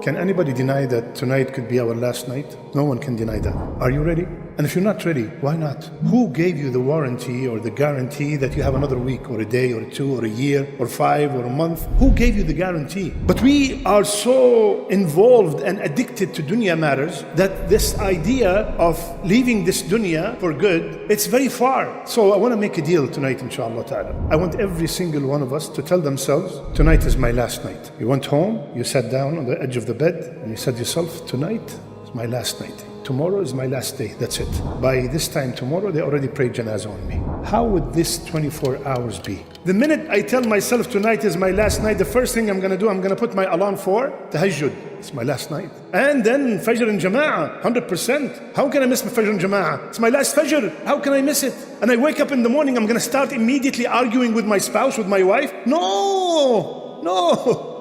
Can anybody deny that tonight could be our last night? No one can deny that. Are you ready? And if you're not ready, why not? Who gave you the warranty or the guarantee that you have another week or a day or two or a year or 5 or a month? Who gave you the guarantee? But we are so involved and addicted to dunya matters that this idea of leaving this dunya for good, it's very far. So I want to make a deal tonight, inshallah ta'ala. I want every single one of us to tell themselves, tonight is my last night. You went home, you sat down on the edge of the bed, and you said to yourself, tonight is my last night. Tomorrow is my last day, that's it. By this time tomorrow, they already prayed janazah on me. How would this 24 hours be? The minute I tell myself tonight is my last night, the first thing I'm going to do, I'm going to put my alarm for tahajjud. It's my last night. And then Fajr and Jama'ah, 100%. How can I miss my Fajr and Jama'ah? It's my last Fajr. How can I miss it? And I wake up in the morning, I'm going to start immediately arguing with my spouse, with my wife. No,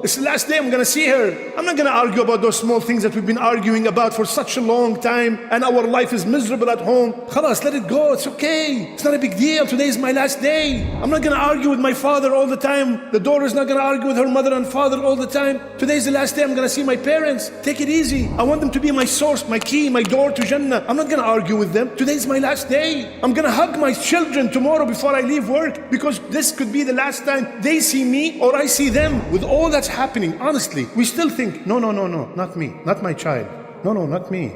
it's the last day I'm going to see her. I'm not going to argue about those small things that we've been arguing about for such a long time, and our life is miserable at home. Khalas, let it go. It's okay. It's not a big deal. Today is my last day. I'm not going to argue with my father all the time. The daughter is not going to argue with her mother and father all the time. Today is the last day I'm going to see my parents. Take it easy. I want them to be my source, my key, my door to Jannah. I'm not going to argue with them. Today is my last day. I'm going to hug my children tomorrow before I leave work, because this could be the last time they see me or I see them. With all that's happening, honestly, we still think, no, not me, not my child. No, not me.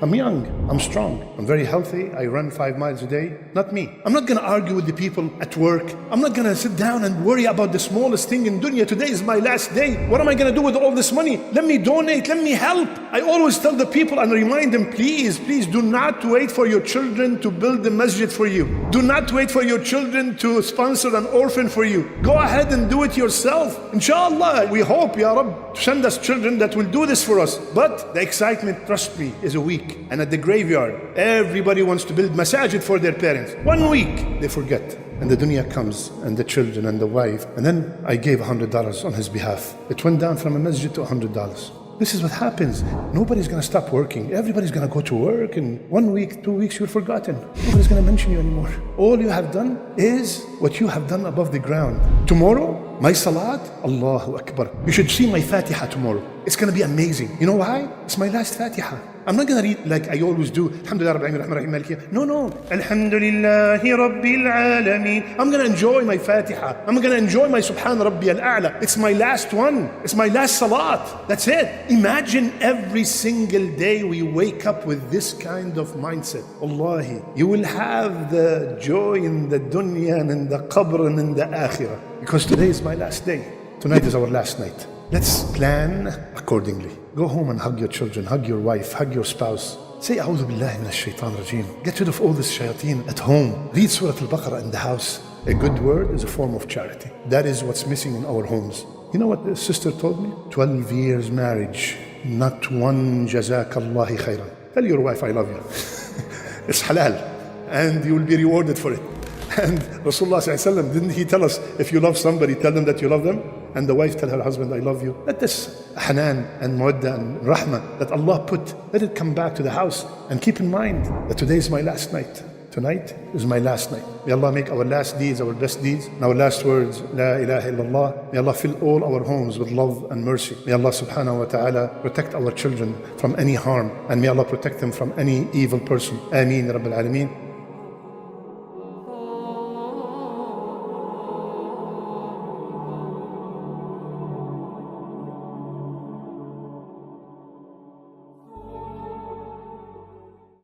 I'm young, I'm strong, I'm very healthy, I run 5 miles a day. Not me. I'm not going to argue with the people at work. I'm not going to sit down and worry about the smallest thing in dunya. Today is my last day. What am I going to do with all this money? Let me donate, let me help. I always tell the people and remind them, please do not wait for your children to build the masjid for you. Do not wait for your children to sponsor an orphan for you. Go ahead and do it yourself. Inshallah, we hope, Ya Rabb, to send us children that will do this for us. But the excitement, trust me, is a week. And at the graveyard, everybody wants to build masajid for their parents. 1 week, they forget. And the dunya comes, and the children, and the wife. And then I gave $100 on his behalf. It went down from a masjid to $100. This is what happens. Nobody's going to stop working. Everybody's going to go to work. In 1 week, 2 weeks, you're forgotten. Nobody's going to mention you anymore. All you have done is what you have done above the ground. Tomorrow, my salat, Allahu Akbar. You should see my Fatiha tomorrow. It's going to be amazing. You know why? It's my last Fatiha. I'm not going to read like I always do. Alhamdulillah Rabbil Alamin. No. Alhamdulillahi Rabbil Alamin. I'm going to enjoy my Fatiha. I'm going to enjoy my Subhan Rabbi Al-A'la. It's my last one. It's my last salat. That's it. Imagine every single day we wake up with this kind of mindset. Wallahi, you will have the joy in the dunya and in the qabr and in the akhirah. Because today is my last day. Tonight is our last night. Let's plan accordingly. Go home and hug your children, hug your wife, hug your spouse. Say, A'udhu Billahi Minash Shaitan Rajim. Get rid of all this shayateen at home. Read Surah Al-Baqarah in the house. A good word is a form of charity. That is what's missing in our homes. You know what the sister told me? 12 years marriage, not one jazakallahu khairan. Tell your wife, I love you. It's halal. And you will be rewarded for it. And Rasulullah ﷺ, didn't he tell us, if you love somebody, tell them that you love them? And the wife tell her husband, I love you. Let this hanan and muwadda and rahmah that Allah put, let it come back to the house. And keep in mind that today is my last night. Tonight is my last night. May Allah make our last deeds our best deeds, and our last words, La ilaha illallah. May Allah fill all our homes with love and mercy. May Allah subhanahu wa ta'ala protect our children from any harm, and may Allah protect them from any evil person. Ameen, Rabbil Alameen.